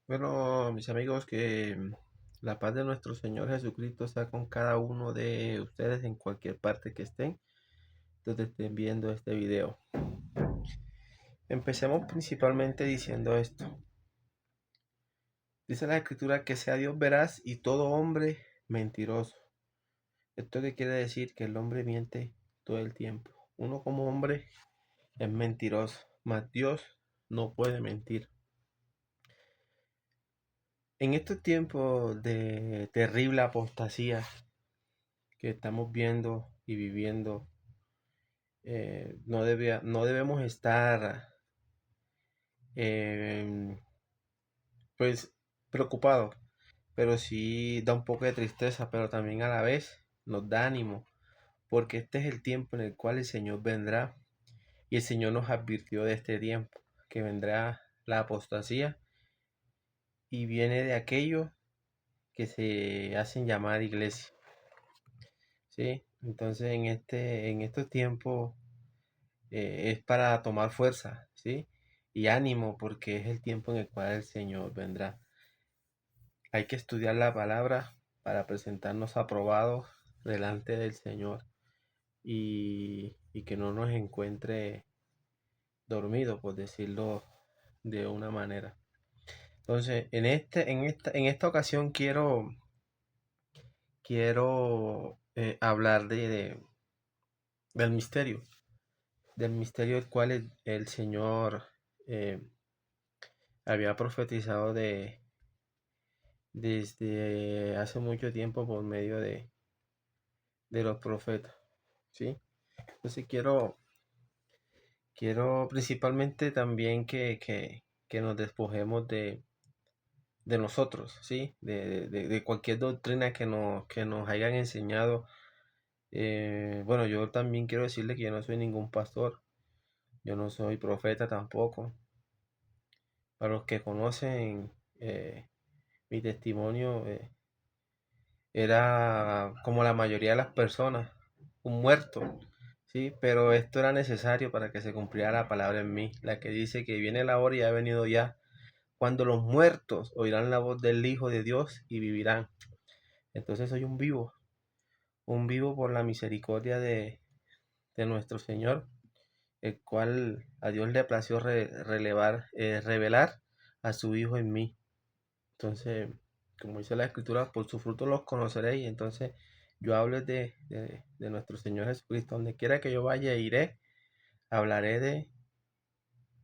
Bueno, mis amigos, que la paz de nuestro Señor Jesucristo sea con cada uno de ustedes en cualquier parte que estén, donde estén viendo este video. Empecemos principalmente diciendo esto. Dice la Escritura que sea Dios veraz y todo hombre mentiroso. ¿Esto qué quiere decir? Que el hombre miente todo el tiempo. Uno como hombre es mentiroso, mas Dios no puede mentir. En estos tiempos de terrible apostasía que estamos viendo y viviendo, no debemos estar eh, pues preocupados, pero sí da un poco de tristeza, pero también a la vez nos da ánimo, porque este es el tiempo en el cual el Señor vendrá y el Señor nos advirtió de este tiempo, que vendrá la apostasía y viene de aquellos que se hacen llamar iglesia, ¿sí? Entonces en estos tiempos es para tomar fuerza, ¿sí? Y ánimo, porque es el tiempo en el cual el Señor vendrá. Hay que estudiar la palabra para presentarnos aprobados delante del Señor y que no nos encuentre dormidos, por decirlo de una manera. Entonces, en esta ocasión quiero hablar del del misterio el cual el Señor eh, había profetizado desde hace mucho tiempo por medio de los profetas, ¿sí? Entonces quiero principalmente también que nos despojemos de nosotros, ¿sí? De cualquier doctrina que nos hayan enseñado. Bueno, yo también quiero decirle que yo no soy ningún pastor, yo no soy profeta tampoco. Para los que conocen mi testimonio, era como la mayoría de las personas, un muerto, ¿sí? Pero esto era necesario para que se cumpliera la palabra en mí, la que dice que viene la hora y ha venido ya, cuando los muertos oirán la voz del Hijo de Dios y vivirán. Entonces soy un vivo por la misericordia de nuestro Señor, el cual a Dios le plació revelar a su Hijo en mí. Entonces, como dice la Escritura, por su fruto los conoceréis. Entonces, yo hablo de nuestro Señor Jesucristo. Donde quiera que yo vaya, iré, hablaré de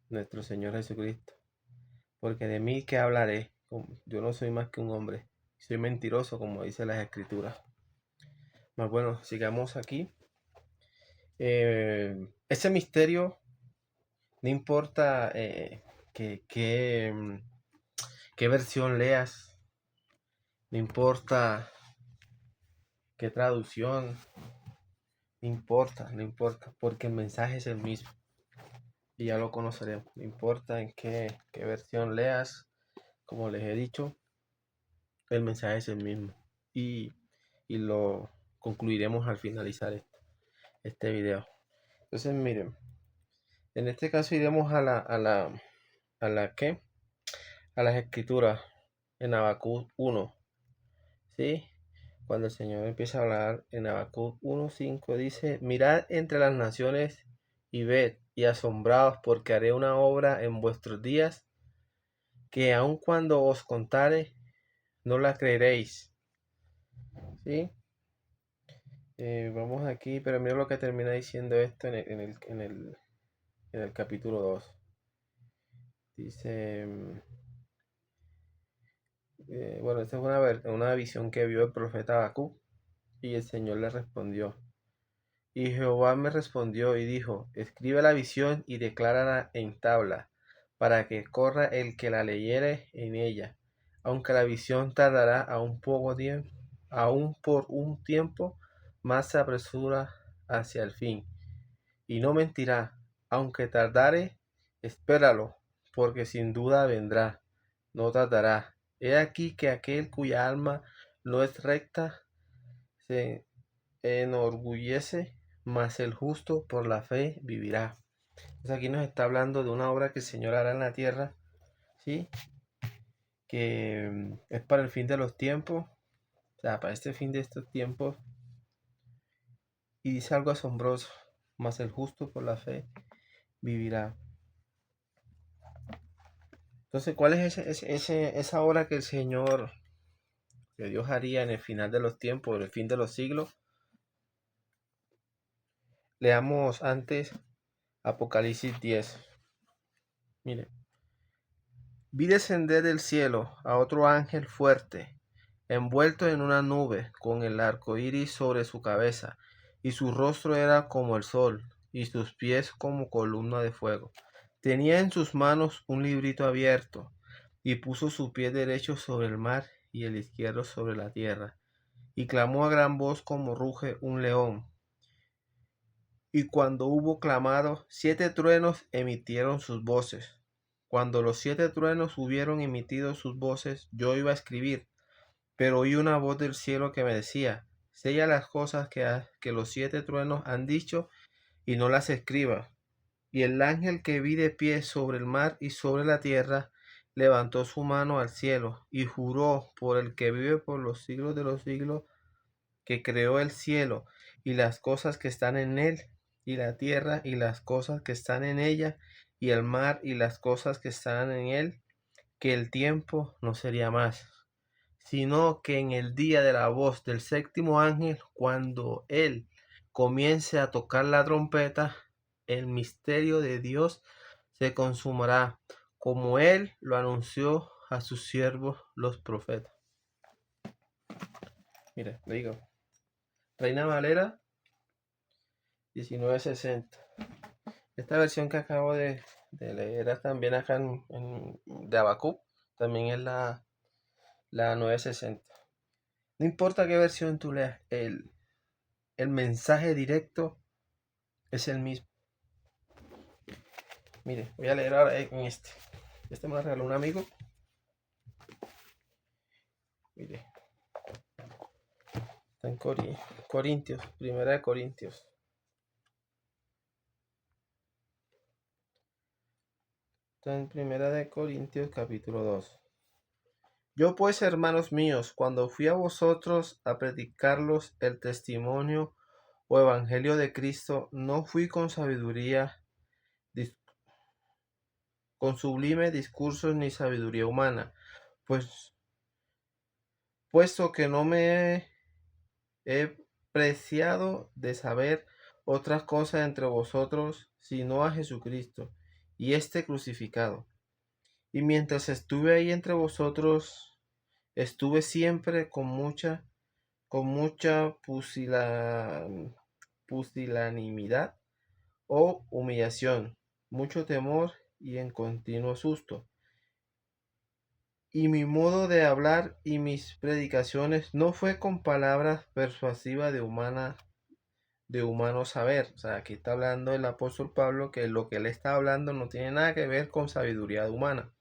nuestro Señor Jesucristo. Porque de mí que hablaré. Yo no soy más que un hombre. Soy mentiroso, como dice las Escrituras. Más bueno, sigamos aquí. Ese misterio, no importa qué versión leas, no importa qué traducción, no importa, porque el mensaje es el mismo y ya lo conoceremos. No importa en qué versión leas, como les he dicho, el mensaje es el mismo y, y lo concluiremos al finalizar este video. Entonces, miren, en este caso iremos a la ¿qué? A las escrituras en Habacuc 1, ¿sí? Cuando el Señor empieza a hablar en Habacuc 1:5 dice: mirad entre las naciones y ved y asombraos, porque haré una obra en vuestros días que aun cuando os contare no la creeréis. ¿Sí? Vamos aquí, pero mira lo que termina diciendo esto en el capítulo 2. Dice, bueno, esta es una visión que vio el profeta Habacuc y el Señor le respondió. Y Jehová me respondió y dijo: escribe la visión y declárala en tabla, para que corra el que la leyere en ella. Aunque la visión tardará aún poco tiempo, aún por un tiempo, más se apresura hacia el fin. Y no mentirá, aunque tardare, espéralo, porque sin duda vendrá, no tardará. He aquí que aquel cuya alma no es recta se enorgullece, mas el justo por la fe vivirá. Entonces aquí nos está hablando de una obra que el Señor hará en la tierra, ¿sí? que es para el fin de los tiempos, o sea, para este fin de estos tiempos, y dice algo asombroso, mas el justo por la fe vivirá. Entonces, ¿cuál es esa hora que el Señor, que Dios haría en el final de los tiempos, en el fin de los siglos? Leamos antes Apocalipsis 10. Mire, vi descender del cielo a otro ángel fuerte, envuelto en una nube, con el arco iris sobre su cabeza, y su rostro era como el sol, y sus pies como columna de fuego. Tenía en sus manos un librito abierto, y puso su pie derecho sobre el mar y el izquierdo sobre la tierra, y clamó a gran voz como ruge un león. Y cuando hubo clamado, 7 truenos emitieron sus voces. Cuando los 7 truenos hubieron emitido sus voces, yo iba a escribir, pero oí una voz del cielo que me decía: sella las cosas que los 7 truenos han dicho y no las escribas. Y el ángel que vi de pie sobre el mar y sobre la tierra levantó su mano al cielo y juró por el que vive por los siglos de los siglos, que creó el cielo y las cosas que están en él, y la tierra y las cosas que están en ella, y el mar y las cosas que están en él, que el tiempo no sería más, sino que en el día de la voz del séptimo ángel, cuando él comience a tocar la trompeta, el misterio de Dios se consumará, como él lo anunció a sus siervos los profetas. Mire, le digo, Reina Valera 1960. Esta versión que acabo de leer también acá de Habacuc, también es la 960. No importa qué versión tú leas, el mensaje directo es el mismo. Mire, voy a leer ahora en este. Este me lo regaló un amigo. Mire, está en Corintios, Primera de Corintios. Está en Primera de Corintios, capítulo 2. Yo pues, hermanos míos, cuando fui a vosotros a predicarlos el testimonio o evangelio de Cristo, no fui con sabiduría, con sublime discursos ni sabiduría humana, pues puesto que no me he preciado de saber otras cosas entre vosotros, sino a Jesucristo y este crucificado. Y mientras estuve ahí entre vosotros, estuve siempre con mucha pusilanimidad o humillación, mucho temor y en continuo susto. Y mi modo de hablar y mis predicaciones no fue con palabras persuasivas de humano saber. O sea, aquí está hablando el apóstol Pablo que lo que él está hablando no tiene nada que ver con sabiduría humana,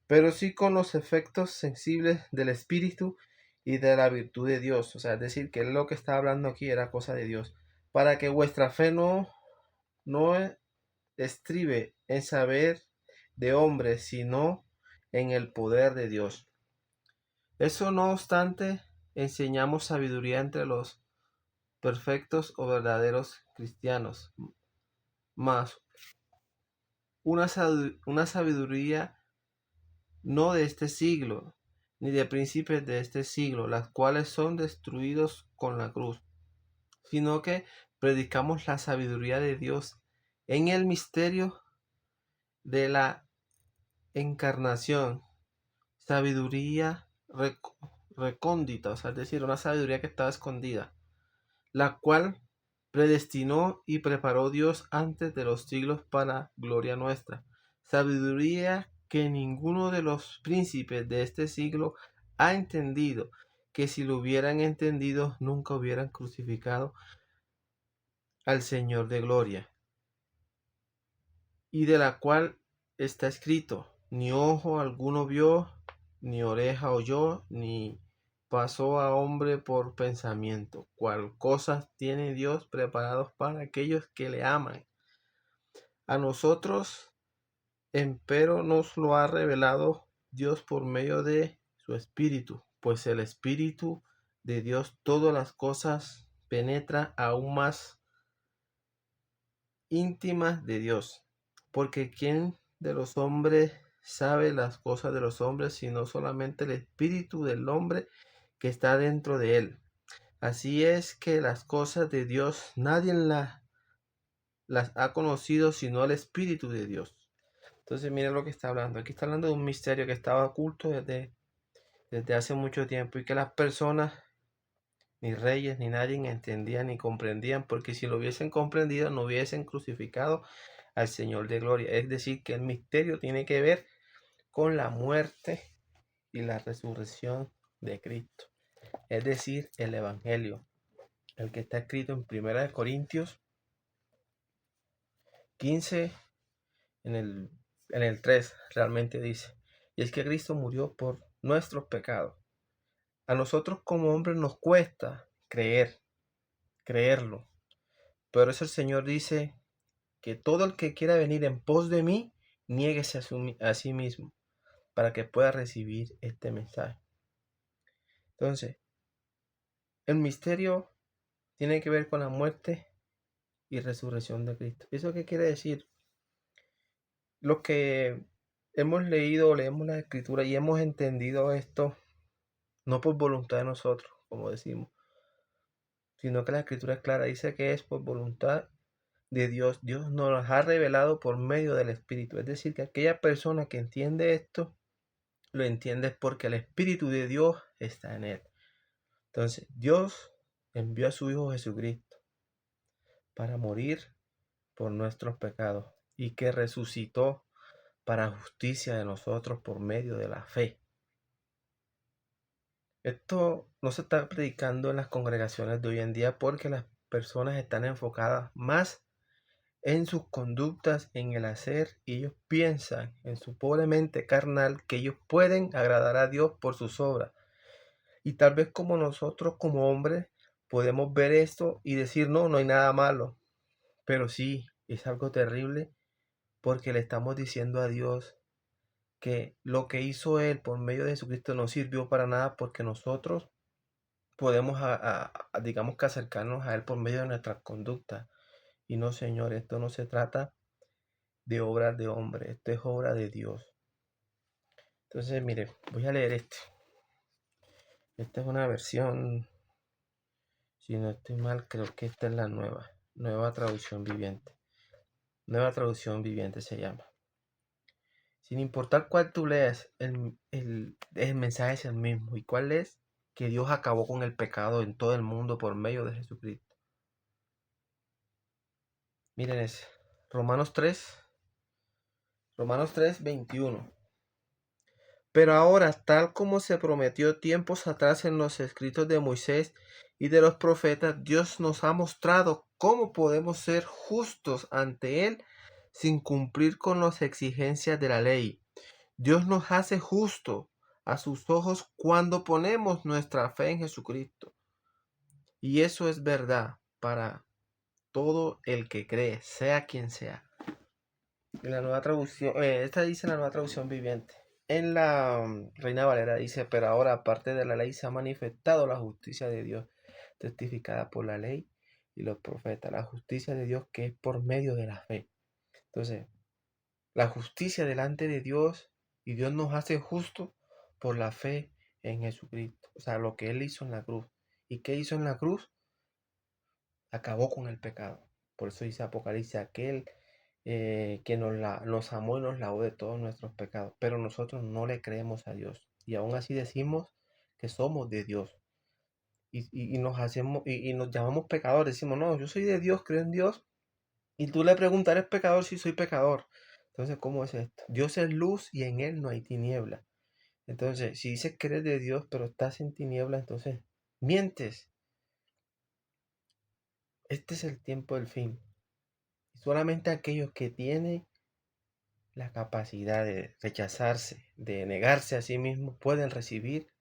pero sí con los efectos sensibles del Espíritu y de la virtud de Dios. O sea, es decir, que lo que está hablando aquí era cosa de Dios, para que vuestra fe no estribe en saber de hombres, sino en el poder de Dios. Eso no obstante, enseñamos sabiduría entre los perfectos o verdaderos cristianos, mas una sabiduría no de este siglo, ni de príncipes de este siglo, las cuales son destruidos con la cruz, sino que predicamos la sabiduría de Dios en el misterio de la encarnación, sabiduría recóndita, o sea, es decir, una sabiduría que estaba escondida, la cual predestinó y preparó Dios antes de los siglos para gloria nuestra. Sabiduría que ninguno de los príncipes de este siglo ha entendido, que si lo hubieran entendido nunca hubieran crucificado al Señor de gloria, y de la cual está escrito: ni ojo alguno vio, ni oreja oyó, ni pasó a hombre por pensamiento, cuál cosas tiene Dios preparados para aquellos que le aman. A nosotros, empero, nos lo ha revelado Dios por medio de su Espíritu, pues el Espíritu de Dios todas las cosas penetra aún más íntimas de Dios. Porque ¿quién de los hombres sabe las cosas de los hombres, sino solamente el Espíritu del hombre que está dentro de él? Así es que las cosas de Dios nadie las ha conocido sino el Espíritu de Dios. Entonces mira lo que está hablando. Aquí está hablando de un misterio que estaba oculto desde hace mucho tiempo y que las personas, ni reyes, ni nadie entendían ni comprendían, porque si lo hubiesen comprendido no hubiesen crucificado al Señor de gloria. Es decir, que el misterio tiene que ver con la muerte y la resurrección de Cristo. Es decir, el Evangelio, el que está escrito en 1 Corintios 15, en el 3, realmente dice. Y es que Cristo murió por nuestros pecados. A nosotros como hombres nos cuesta creerlo. Pero eso el Señor dice que todo el que quiera venir en pos de mí, niéguese a sí mismo para que pueda recibir este mensaje. Entonces, el misterio tiene que ver con la muerte y resurrección de Cristo. ¿Eso qué quiere decir? Los que hemos leído, leemos la Escritura y hemos entendido esto, no por voluntad de nosotros, como decimos, sino que la Escritura es clara, dice que es por voluntad de Dios. Dios nos las ha revelado por medio del Espíritu. Es decir, que aquella persona que entiende esto, lo entiende porque el Espíritu de Dios está en él. Entonces, Dios envió a su Hijo Jesucristo para morir por nuestros pecados y que resucitó para justicia de nosotros por medio de la fe. Esto no se está predicando en las congregaciones de hoy en día porque las personas están enfocadas más en sus conductas, en el hacer, y ellos piensan en su pobre mente carnal que ellos pueden agradar a Dios por sus obras. Y tal vez como nosotros como hombres podemos ver esto y decir, no, no hay nada malo. Pero sí, es algo terrible porque le estamos diciendo a Dios que lo que hizo Él por medio de Jesucristo no sirvió para nada porque nosotros podemos, digamos que acercarnos a Él por medio de nuestras conductas. Y no, Señor, esto no se trata de obras de hombre, esto es obra de Dios. Entonces, mire, voy a leer esto. Esta es una versión, si no estoy mal, creo que esta es la nueva traducción viviente. Nueva traducción viviente se llama. Sin importar cuál tú leas, el mensaje es el mismo. ¿Y cuál es? Que Dios acabó con el pecado en todo el mundo por medio de Jesucristo. Miren ese. Romanos 3, 21. Pero ahora, tal como se prometió tiempos atrás en los escritos de Moisés y de los profetas, Dios nos ha mostrado cómo podemos ser justos ante Él sin cumplir con las exigencias de la ley. Dios nos hace justos a sus ojos cuando ponemos nuestra fe en Jesucristo. Y eso es verdad para todo el que cree, sea quien sea. En la nueva traducción, esta dice la nueva traducción viviente. En la Reina Valera dice, pero ahora aparte de la ley se ha manifestado la justicia de Dios, testificada por la ley y los profetas. La justicia de Dios que es por medio de la fe. Entonces, la justicia delante de Dios, y Dios nos hace justos por la fe en Jesucristo. O sea, lo que Él hizo en la cruz. ¿Y qué hizo en la cruz? Acabó con el pecado. Por eso dice Apocalipsis, aquel que nos amó y nos lavó de todos nuestros pecados. Pero nosotros no le creemos a Dios. Y aún así decimos que somos de Dios. Y nos hacemos, y nos llamamos pecadores. Decimos, no, yo soy de Dios, creo en Dios. Y tú le preguntas, ¿eres pecador? Sí, soy pecador. Entonces, ¿cómo es esto? Dios es luz y en Él no hay tiniebla. Entonces, si dices que eres de Dios, pero estás en tiniebla, entonces mientes. Este es el tiempo del fin. Solamente aquellos que tienen la capacidad de rechazarse, de negarse a sí mismos, pueden recibir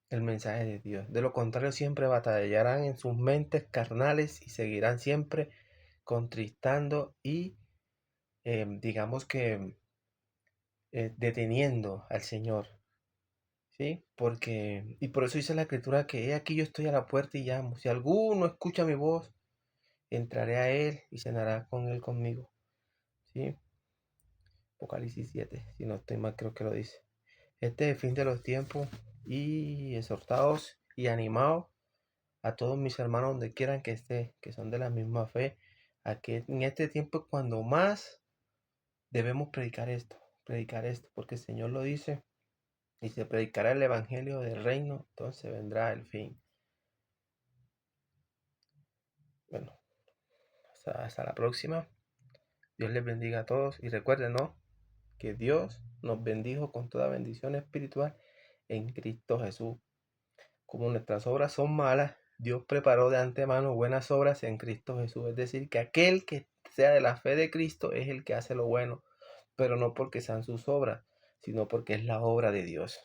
el mensaje de Dios. De lo contrario, siempre batallarán en sus mentes carnales y seguirán siempre contristando y digamos que deteniendo al Señor, ¿sí? Y por eso dice la Escritura que he aquí yo estoy a la puerta y llamo. Si alguno escucha mi voz, entraré a él y cenará con él conmigo, ¿sí? Apocalipsis 7, si no estoy mal, creo que lo dice. Este es el fin de los tiempos y exhortados y animados a todos mis hermanos donde quieran que esté, que son de la misma fe, a que en este tiempo es cuando más debemos predicar esto, porque el Señor lo dice, y se predicará el evangelio del reino, entonces vendrá el fin. Bueno, hasta la próxima. Dios les bendiga a todos y recuerden, ¿no?, que Dios nos bendijo con toda bendición espiritual en Cristo Jesús. Como nuestras obras son malas, Dios preparó de antemano buenas obras en Cristo Jesús. Es decir, que aquel que sea de la fe de Cristo es el que hace lo bueno, pero no porque sean sus obras, sino porque es la obra de Dios.